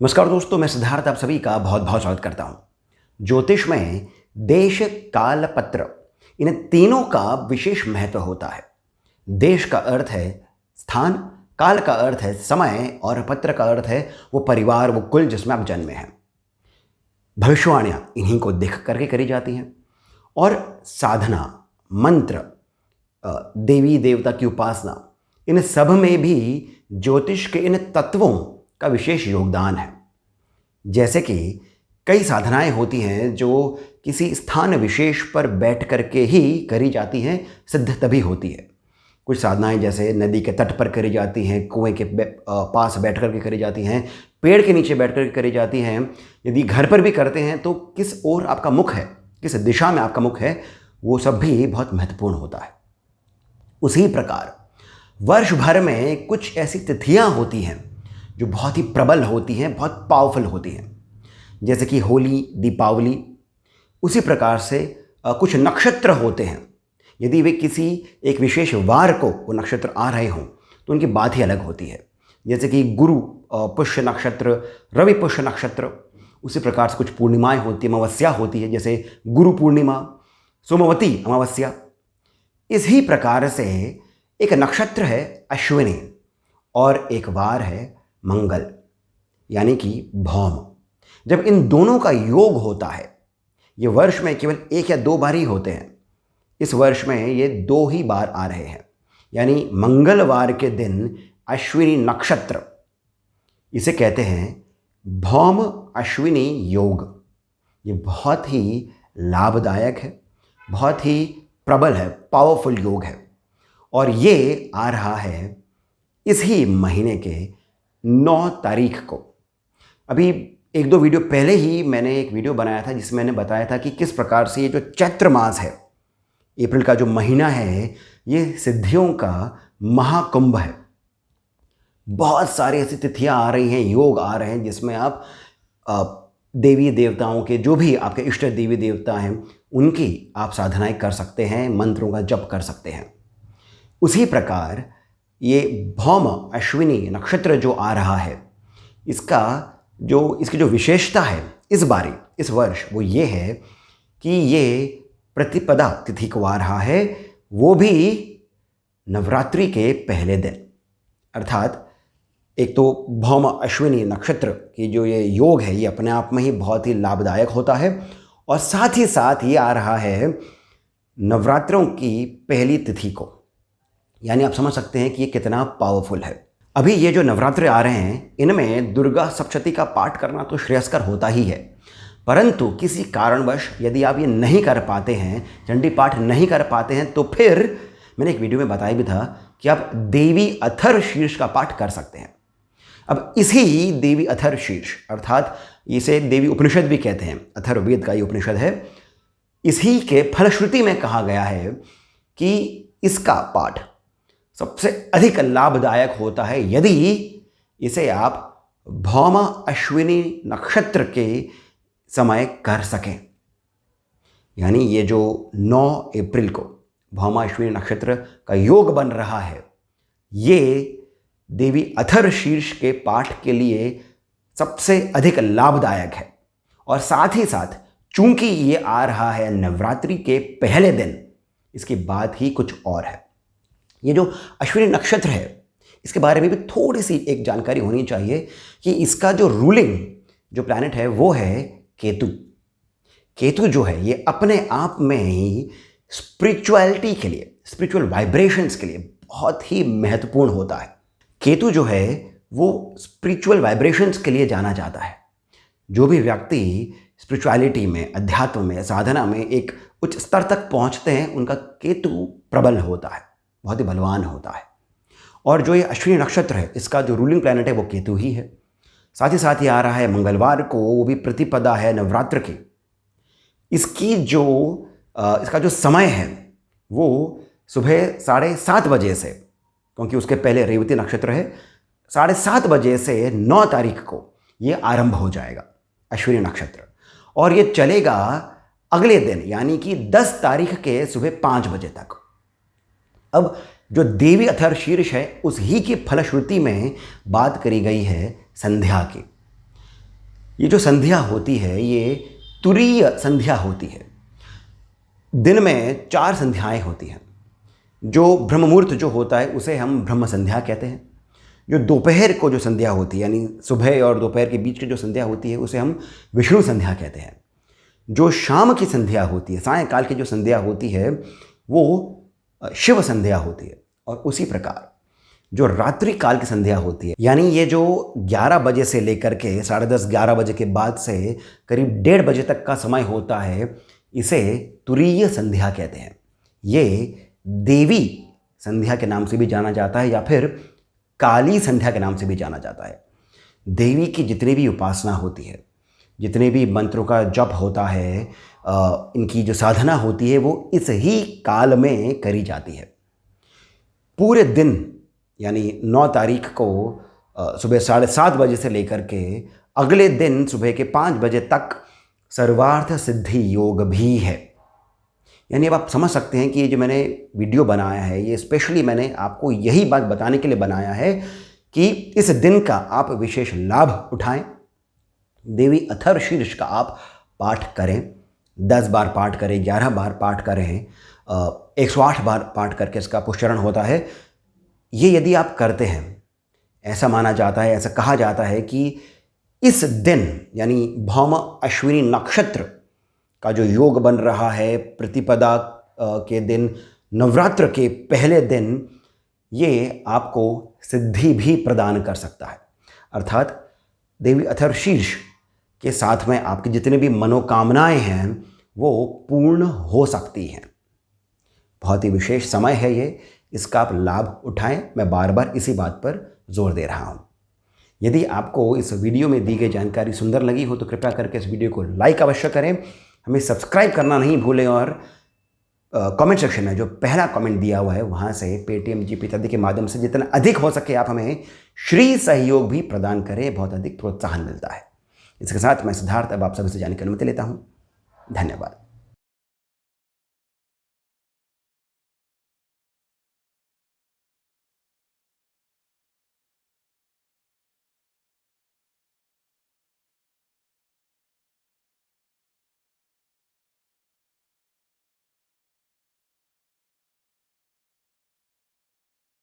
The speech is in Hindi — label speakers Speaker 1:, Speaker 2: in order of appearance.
Speaker 1: नमस्कार दोस्तों, मैं सिद्धार्थ आप सभी का बहुत बहुत स्वागत करता हूं। ज्योतिष में देश, काल, पत्र, इन तीनों का विशेष महत्व होता है। देश का अर्थ है स्थान, काल का अर्थ है समय और पत्र का अर्थ है वो परिवार, वो कुल जिसमें आप जन्मे हैं। भविष्यवाणियां इन्हीं को देख करके करी जाती हैं और साधना, मंत्र, देवी देवता की उपासना, इन सब में भी ज्योतिष के इन तत्वों का विशेष योगदान है। जैसे कि कई साधनाएं होती हैं जो किसी स्थान विशेष पर बैठ करके ही करी जाती हैं, सिद्ध तभी होती है। कुछ साधनाएं जैसे नदी के तट पर करी जाती हैं, कुएं के पास बैठ करके करी जाती हैं, पेड़ के नीचे बैठ करके करी जाती हैं। यदि घर पर भी करते हैं तो किस ओर आपका मुख है, किस दिशा में आपका मुख है, वो सब भी बहुत महत्वपूर्ण होता है। उसी प्रकार वर्ष भर में कुछ ऐसी तिथियां होती हैं जो बहुत ही प्रबल होती हैं, बहुत पावरफुल होती हैं, जैसे कि होली, दीपावली। उसी प्रकार से कुछ नक्षत्र होते हैं। यदि वे किसी एक विशेष वार को वो नक्षत्र आ रहे हों तो उनकी बात ही अलग होती है, जैसे कि गुरु पुष्य नक्षत्र, रवि पुष्य नक्षत्र। उसी प्रकार से कुछ पूर्णिमाएं होती हैं, अमावस्या होती है, जैसे गुरु पूर्णिमा, सोमवती अमावस्या। इसी प्रकार से एक नक्षत्र है अश्विनी और एक वार है मंगल, यानी कि भौम। जब इन दोनों का योग होता है, ये वर्ष में केवल एक या दो बार ही होते हैं। इस वर्ष में ये दो ही बार आ रहे हैं, यानी मंगलवार के दिन अश्विनी नक्षत्र, इसे कहते हैं भौम अश्विनी योग। ये बहुत ही लाभदायक है, बहुत ही प्रबल है, पावरफुल योग है। और ये आ रहा है इसी महीने के 9 तारीख को। अभी एक दो वीडियो पहले ही मैंने एक वीडियो बनाया था जिसमें मैंने बताया था कि किस प्रकार से ये जो चैत्र मास है, अप्रैल का जो महीना है, ये सिद्धियों का महाकुंभ है। बहुत सारी ऐसी तिथियां आ रही हैं, योग आ रहे हैं जिसमें आप देवी देवताओं के, जो भी आपके इष्ट देवी देवता हैं, उनकी आप साधनाएं कर सकते हैं, मंत्रों का जप कर सकते हैं। उसी प्रकार ये भौम अश्विनी नक्षत्र जो आ रहा है, इसकी जो विशेषता है इस वर्ष, वो ये है कि ये प्रतिपदा तिथि को आ रहा है, वो भी नवरात्रि के पहले दिन। अर्थात एक तो भौम अश्विनी नक्षत्र की जो ये योग है, ये अपने आप में ही बहुत ही लाभदायक होता है, और साथ ही साथ ये आ रहा है नवरात्रों की पहली तिथि को। यानी आप समझ सकते हैं कि ये कितना पावरफुल है। अभी ये जो नवरात्रे आ रहे हैं, इनमें दुर्गा सप्तशती का पाठ करना तो श्रेयस्कर होता ही है, परंतु किसी कारणवश यदि आप ये नहीं कर पाते हैं, चंडी पाठ नहीं कर पाते हैं, तो फिर मैंने एक वीडियो में बताया भी था कि आप देवी अथर्वशीर्ष का पाठ कर सकते हैं। अब इसी देवी अथर्वशीर्ष, अर्थात इसे देवी उपनिषद भी कहते हैं, अथर्ववेद का ये उपनिषद है, इसी के फलश्रुति में कहा गया है कि इसका पाठ सबसे अधिक लाभदायक होता है यदि इसे आप भौमा अश्विनी नक्षत्र के समय कर सकें। यानी ये जो 9 अप्रैल को भौमा अश्विनी नक्षत्र का योग बन रहा है, ये देवी अथर्वशीर्ष के पाठ के लिए सबसे अधिक लाभदायक है। और साथ ही साथ चूंकि ये आ रहा है नवरात्रि के पहले दिन, इसकी बात ही कुछ और है। ये जो अश्विनी नक्षत्र है, इसके बारे में भी थोड़ी सी एक जानकारी होनी चाहिए कि इसका जो रूलिंग जो प्लैनेट है वो है केतु। केतु जो है ये अपने आप में ही स्पिरिचुअलिटी के लिए, स्पिरिचुअल वाइब्रेशंस के लिए बहुत ही महत्वपूर्ण होता है। केतु जो है वो स्पिरिचुअल वाइब्रेशंस के लिए जाना जाता है। जो भी व्यक्ति स्पिरिचुअलिटी में, अध्यात्म में, साधना में एक उच्च स्तर तक पहुंचते हैं, उनका केतु प्रबल होता है, बहुत ही बलवान होता है। और जो ये अश्विनी नक्षत्र है, इसका जो रूलिंग प्लैनेट है वो केतु ही है। साथ ही साथ ये आ रहा है मंगलवार को, वो भी प्रतिपदा है नवरात्र की। इसका जो समय है वो सुबह 7:30 बजे से, क्योंकि उसके पहले रेवती नक्षत्र है, 7:30 बजे से 9 तारीख को ये आरंभ हो जाएगा अश्विनी नक्षत्र, और ये चलेगा अगले दिन यानी कि 10 तारीख के सुबह 5 बजे तक। अब जो देवी अथर्वशीर्ष है, उस ही की फलश्रुति में बात करी गई है संध्या की। ये जो संध्या होती है ये तुरीय संध्या होती है। दिन में 4 संध्याएं होती हैं। जो ब्रह्म मुहूर्त जो होता है उसे हम ब्रह्म संध्या कहते हैं। जो दोपहर को जो संध्या होती है यानी सुबह और दोपहर के बीच की जो संध्या होती है उसे हम विष्णु संध्या कहते हैं। जो शाम की संध्या होती है, सायंकाल की जो संध्या होती है वो शिव संध्या होती है। और उसी प्रकार जो रात्रि काल की संध्या होती है यानी ये जो 11 बजे से लेकर के 10:30 11 बजे के बाद से करीब 1:30 बजे तक का समय होता है, इसे तुरीय संध्या कहते हैं। ये देवी संध्या के नाम से भी जाना जाता है या फिर काली संध्या के नाम से भी जाना जाता है। देवी की जितनी भी उपासना होती है, जितने भी मंत्रों का जप होता है, इनकी जो साधना होती है वो इस ही काल में करी जाती है। पूरे दिन यानी 9 तारीख को सुबह 7:30 बजे से लेकर के अगले दिन सुबह के 5 बजे तक सर्वार्थ सिद्धि योग भी है। यानी अब आप समझ सकते हैं कि ये जो मैंने वीडियो बनाया है ये स्पेशली मैंने आपको यही बात बताने के लिए बनाया है कि इस दिन का आप विशेष लाभ उठाएं। देवी अथर्वशीर्ष का आप पाठ करें, 10 बार पाठ करें, 11 बार पाठ करें, 108 बार पाठ करके इसका पुष्चरण होता है। ये यदि आप करते हैं, ऐसा माना जाता है, ऐसा कहा जाता है कि इस दिन यानी भौम अश्विनी नक्षत्र का जो योग बन रहा है, प्रतिपदा के दिन, नवरात्र के पहले दिन, ये आपको सिद्धि भी प्रदान कर सकता है। अर्थात देवी अथर्वशीर्ष के साथ में आपकी जितने भी मनोकामनाएं हैं वो पूर्ण हो सकती हैं। बहुत ही विशेष समय है ये, इसका आप लाभ उठाएं। मैं बार बार इसी बात पर जोर दे रहा हूं। यदि आपको इस वीडियो में दी गई जानकारी सुंदर लगी हो तो कृपया करके इस वीडियो को लाइक अवश्य करें, हमें सब्सक्राइब करना नहीं भूलें और कमेंट सेक्शन में जो पहला कमेंट दिया हुआ है वहाँ से पेटीएम, जीपे इत्यादि के माध्यम से जितना अधिक हो सके आप हमें श्री सहयोग भी प्रदान करें, बहुत अधिक प्रोत्साहन मिलता है। इसके साथ मैं सिद्धार्थ अब आप सभी से जानने की अनुमति लेता हूँ। धन्यवाद।